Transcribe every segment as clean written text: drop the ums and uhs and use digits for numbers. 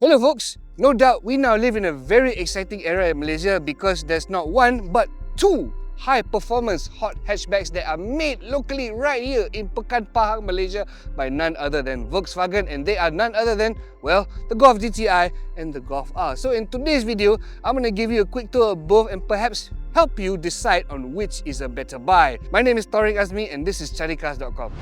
Hello folks, no doubt we now live in a very exciting era in Malaysia because there's not one but two high-performance hot hatchbacks that are made locally right here in Pekan-Built, Malaysia by none other than Volkswagen, and they are none other than, well, the Golf GTI and the Golf R. So in today's video, I'm going to give you a quick tour of both and perhaps help you decide on which is a better buy. My name is Tariq Azmi and this is Caricarz.com.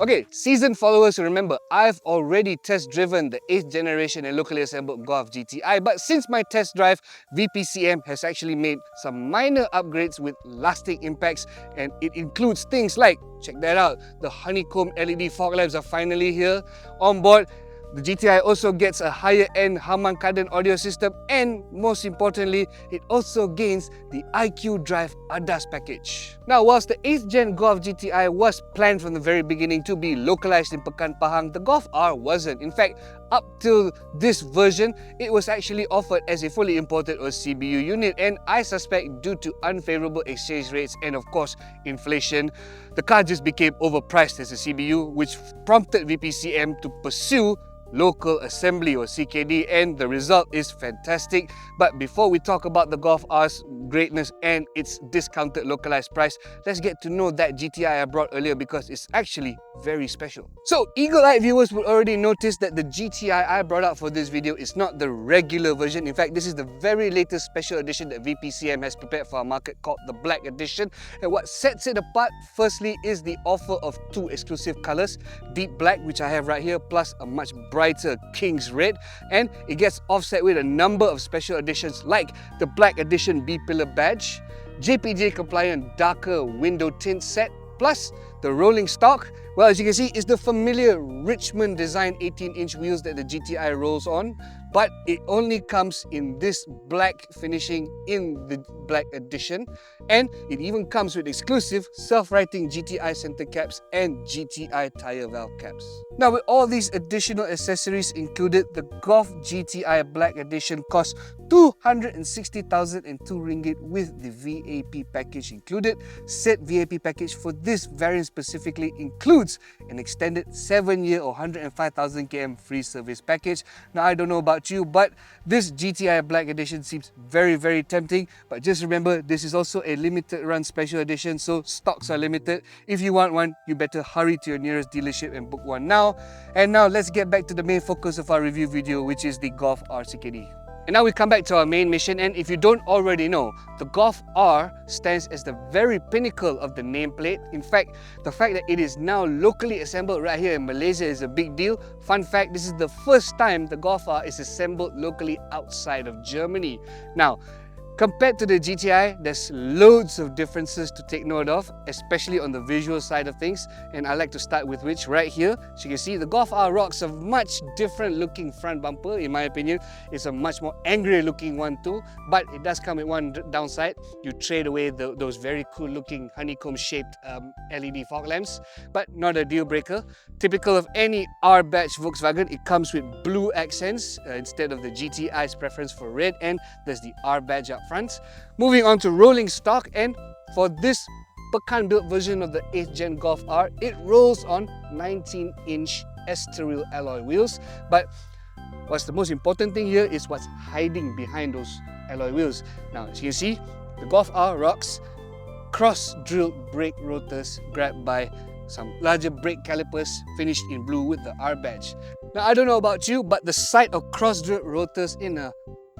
Okay, seasoned followers will remember I've already test driven the 8th generation and locally assembled Golf GTI, but since my test drive, VPCM has actually made some minor upgrades with lasting impacts, and it includes things like, check that out, the honeycomb LED fog lamps are finally here. On board, the GTI also gets a higher-end Harman Kardon audio system, and most importantly, it also gains the IQ Drive ADAS package. Now, whilst the 8th gen Golf GTI was planned from the very beginning to be localized in Pekan Pahang, the Golf R wasn't. In fact, up till this version, it was actually offered as a fully imported or CBU unit, and I suspect due to unfavorable exchange rates and of course inflation, the car just became overpriced as a CBU, which prompted VPCM to pursue local assembly or CKD, and the result is fantastic. But before we talk about the Golf R's greatness and its discounted localized price, let's get to know that GTI I brought earlier because it's actually very special. So eagle-eyed viewers will already notice that the GTI I brought out for this video is not the regular version. In fact, this is the very latest special edition that VPCM has prepared for our market called the Black Edition. And what sets it apart firstly is the offer of two exclusive colors, deep black, which I have right here, plus a much brighter King's Red, and it gets offset with a number of special editions like the Black Edition B-Pillar badge, JPJ compliant darker window tint set, plus the rolling stock. Well, as you can see, it's the familiar Richmond design 18-inch wheels that the GTI rolls on, but it only comes in this black finishing in the Black Edition, and it even comes with exclusive self-righting GTI center caps and GTI tire valve caps. Now, with all these additional accessories included, the Golf GTI Black Edition costs 260,002 ringgit with the VAP package included. Said VAP package for this variant specifically includes an extended 7-year or 105,000 km free service package. Now, I don't know about you, but this GTI Black Edition seems very tempting, but just remember, this is also a limited run special edition, so stocks are limited. If you want one, you better hurry to your nearest dealership and book one now. And now let's get back to the main focus of our review video, which is the Golf R Ckd. And now we come back to our main mission, and if you don't already know, the Golf R stands as the very pinnacle of the nameplate. In fact, the fact that it is now locally assembled right here in Malaysia is a big deal. Fun fact, this is the first time the Golf R is assembled locally outside of Germany. Now, compared to the GTI, there's loads of differences to take note of, especially on the visual side of things, and I like to start with which right here. So you can see the Golf R rocks a much different looking front bumper. In my opinion, it's a much more angry looking one too, but it does come with one downside. You trade away those very cool looking honeycomb shaped LED fog lamps, but not a deal breaker. Typical of any R badge Volkswagen, it comes with blue accents instead of the GTI's preference for red, and there's the R badge up front. Moving on to rolling stock, and for this Pekan-built version of the 8th gen Golf R, it rolls on 19-inch Estoril alloy wheels. But what's the most important thing here is what's hiding behind those alloy wheels. Now, as you can see, the Golf R rocks cross-drilled brake rotors grabbed by some larger brake calipers finished in blue with the R badge. Now, I don't know about you, but the sight of cross-drilled rotors in a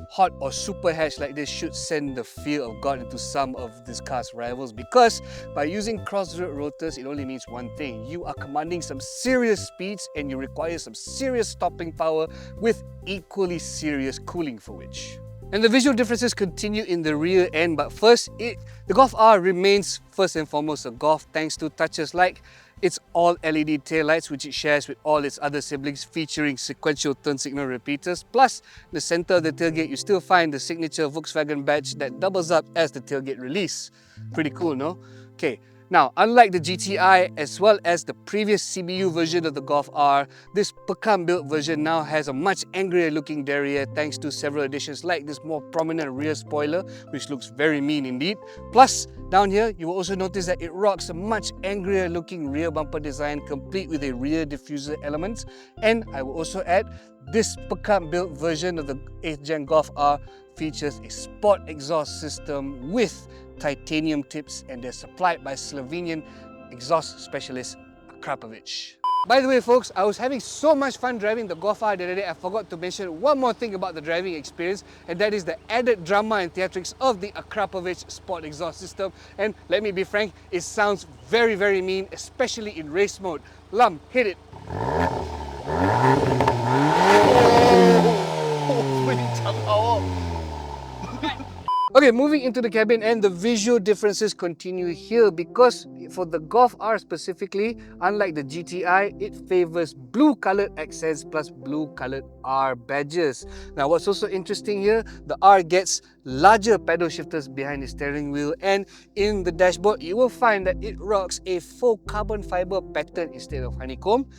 hot or super hatch like this should send the fear of God into some of this car's rivals, because by using cross-drilled rotors, it only means one thing: you are commanding some serious speeds and you require some serious stopping power with equally serious cooling for which. And the visual differences continue in the rear end, but first, the Golf R remains first and foremost a Golf thanks to touches like its all LED taillights, which it shares with all its other siblings, featuring sequential turn signal repeaters. Plus, in the center of the tailgate, you still find the signature Volkswagen badge that doubles up as the tailgate release. Pretty cool, no? Okay, Now, unlike the GTI as well as the previous CBU version of the Golf R, this Pekan-Built version now has a much angrier looking derriere thanks to several additions like this more prominent rear spoiler, which looks very mean indeed. Plus, down here, you will also notice that it rocks a much angrier looking rear bumper design complete with a rear diffuser element. And I will also add, this Pekan-Built version of the 8th Gen Golf R features a sport exhaust system with titanium tips, and they're supplied by Slovenian exhaust specialist Akrapovic. By the way folks, I was having so much fun driving the Golf R the other day, I forgot to mention one more thing about the driving experience, and that is the added drama and theatrics of the Akrapovic sport exhaust system. And let me be frank, it sounds very mean, especially in race mode. Lam, hit it! Okay, moving into the cabin, and the visual differences continue here because for the Golf R specifically, unlike the GTI, it favors blue colored accents plus blue colored R badges. Now, what's also interesting here, the R gets larger paddle shifters behind the steering wheel, and in the dashboard, you will find that it rocks a faux carbon fiber pattern instead of honeycomb.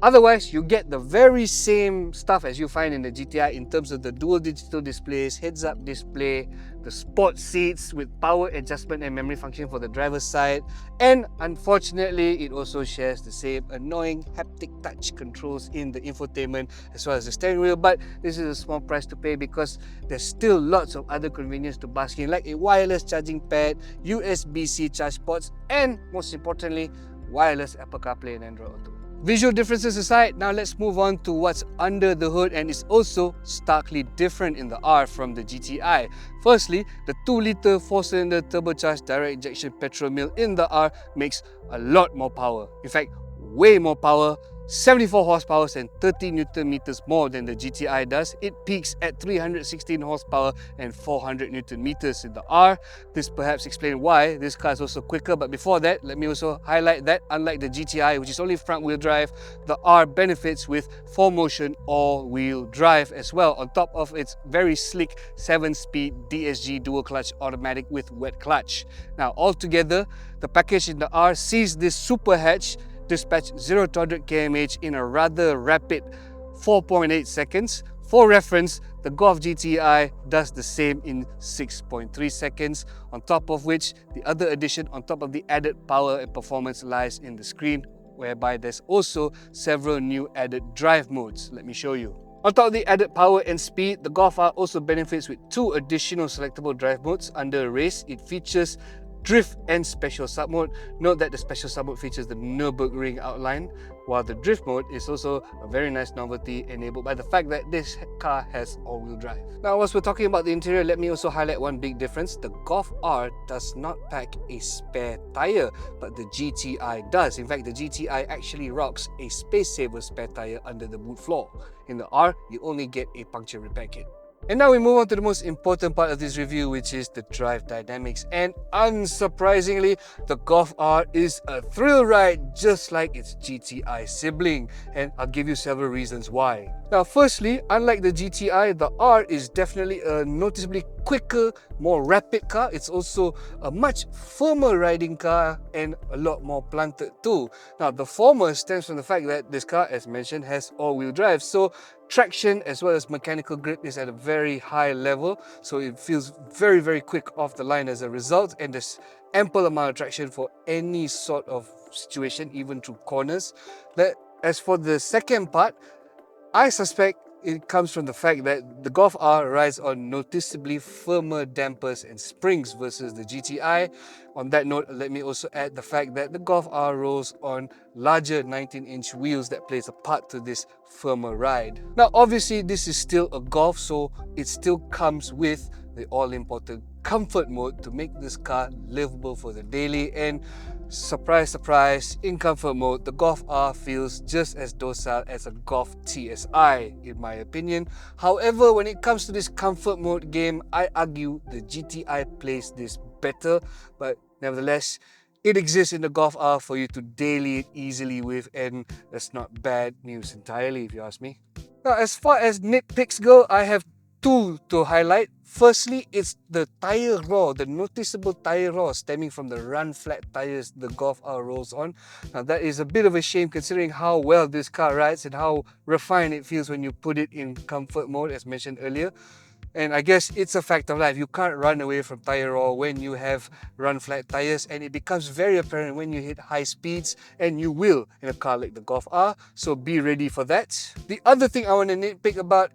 Otherwise, you get the very same stuff as you find in the GTI in terms of the dual digital displays, heads-up display, the sport seats with power adjustment and memory function for the driver's side, and unfortunately, it also shares the same annoying haptic touch controls in the infotainment as well as the steering wheel. But this is a small price to pay because there's still lots of other convenience to bask in, like a wireless charging pad, USB-C charge ports, and most importantly, wireless Apple CarPlay and Android Auto. Visual differences aside, now let's move on to what's under the hood, and it's also starkly different in the R from the GTI. Firstly, the 2-litre 4-cylinder turbocharged direct injection petrol mill in the R makes a lot more power. In fact, way more power, 74 horsepower and 30 Newton meters more than the GTI does. It peaks at 316 horsepower and 400 Newton meters in the R. This perhaps explains why this car is also quicker, but before that, let me also highlight that unlike the GTI, which is only front-wheel drive, the R benefits with 4Motion all-wheel drive as well, on top of its very slick 7-speed DSG dual-clutch automatic with wet clutch. Now, altogether, the package in the R sees this super hatch dispatch 0 to 100 km/h in a rather rapid 4.8 seconds. For reference, the Golf GTI does the same in 6.3 seconds, on top of which the other addition on top of the added power and performance lies in the screen, whereby there's also several new added drive modes. Let me show you. On top of the added power and speed, the Golf R also benefits with 2 additional selectable drive modes. Under Race, it features Drift and Special Sub Mode. Note that the Special Sub Mode features the Nürburgring outline, while the Drift Mode is also a very nice novelty enabled by the fact that this car has all-wheel drive. Now, whilst we're talking about the interior, let me also highlight one big difference. The Golf R does not pack a spare tyre, but the GTI does. In fact, the GTI actually rocks a Space Saver spare tyre under the boot floor. In the R, you only get a puncture repair kit. And now we move on to the most important part of this review, which is the drive dynamics. And unsurprisingly, the Golf R is a thrill ride just like its GTI sibling. And I'll give you several reasons why. Now, firstly, unlike the GTI, the R is definitely a noticeably quicker, more rapid car. It's also a much firmer riding car and a lot more planted too. Now, the former stems from the fact that this car, as mentioned, has all-wheel drive. So traction as well as mechanical grip is at a very high level, so it feels very quick off the line as a result, and there's ample amount of traction for any sort of situation, even through corners. As for the second part, I suspect it comes from the fact that the Golf R rides on noticeably firmer dampers and springs versus the GTI. On that note, let me also add the fact that the Golf R rolls on larger 19-inch wheels that plays a part to this firmer ride. Now, obviously, this is still a Golf, so it still comes with the all-important comfort mode to make this car livable for the daily. And surprise, surprise, in comfort mode, the Golf R feels just as docile as a Golf TSI, in my opinion. However, when it comes to this comfort mode game, I argue the GTI plays this better, but nevertheless, it exists in the Golf R for you to daily it easily with, and that's not bad news entirely if you ask me. Now, as far as nitpicks go, I have two to highlight. Firstly, it's the tyre roar, the noticeable tyre roar stemming from the run flat tyres the Golf R rolls on. Now that is a bit of a shame considering how well this car rides and how refined it feels when you put it in comfort mode as mentioned earlier. And I guess it's a fact of life. You can't run away from tyre roar when you have run flat tyres, and it becomes very apparent when you hit high speeds, and you will in a car like the Golf R, so be ready for that. The other thing I want to nitpick about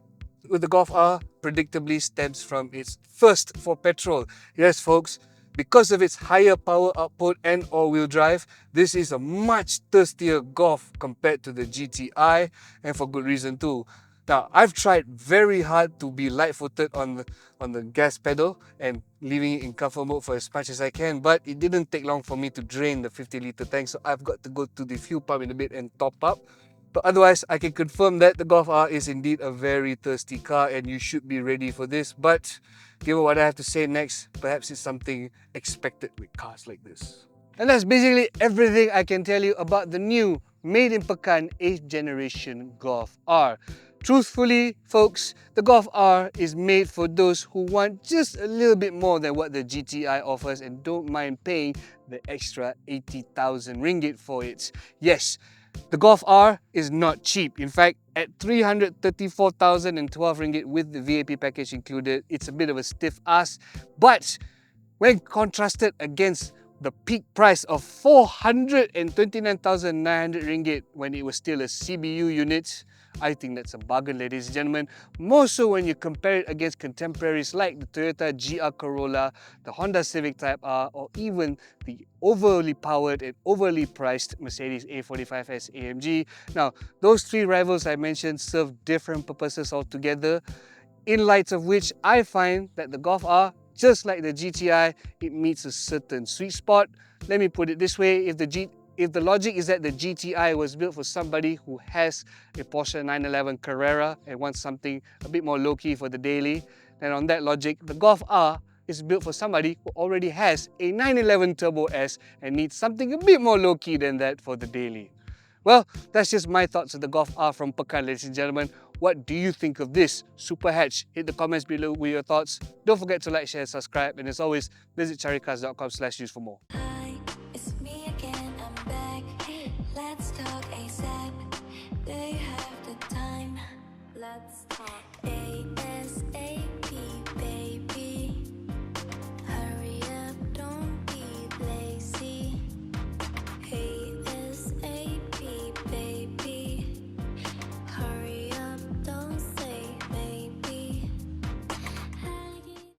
with the Golf R predictably stems from its thirst for petrol. Yes folks, because of its higher power output and all-wheel drive, this is a much thirstier Golf compared to the GTI, and for good reason too. Now, I've tried very hard to be light-footed on the gas pedal and leaving it in comfort mode for as much as I can, but it didn't take long for me to drain the 50-litre tank, so I've got to go to the fuel pump in a bit and top up. But otherwise, I can confirm that the Golf R is indeed a very thirsty car and you should be ready for this. But given what I have to say next, perhaps it's something expected with cars like this. And that's basically everything I can tell you about the new made in Pekan 8th generation Golf R. Truthfully, folks, the Golf R is made for those who want just a little bit more than what the GTI offers and don't mind paying the extra 80,000 ringgit for it. Yes, the Golf R is not cheap. In fact, at 334,012 ringgit with the VIP package included, it's a bit of a stiff ask. But when contrasted against the peak price of 429,900 ringgit when it was still a CBU unit, I think that's a bargain, ladies and gentlemen. More so when you compare it against contemporaries like the Toyota GR Corolla, the Honda Civic Type R, or even the overly powered and overly priced Mercedes A45S AMG. Now, those three rivals I mentioned serve different purposes altogether, in light of which I find that the Golf R, just like the GTI, it meets a certain sweet spot. Let me put it this way, if the logic is that the GTI was built for somebody who has a Porsche 911 Carrera and wants something a bit more low-key for the daily, then on that logic, the Golf R is built for somebody who already has a 911 Turbo S and needs something a bit more low-key than that for the daily. Well, that's just my thoughts of the Golf R from Pekan, ladies and gentlemen. What do you think of this super hatch? Hit the comments below with your thoughts. Don't forget to like, share, subscribe, and as always, visit caricarz.com/news for more. It's me again, I'm back. Let's talk ASAP. Do you have the time? Let's talk ASAP.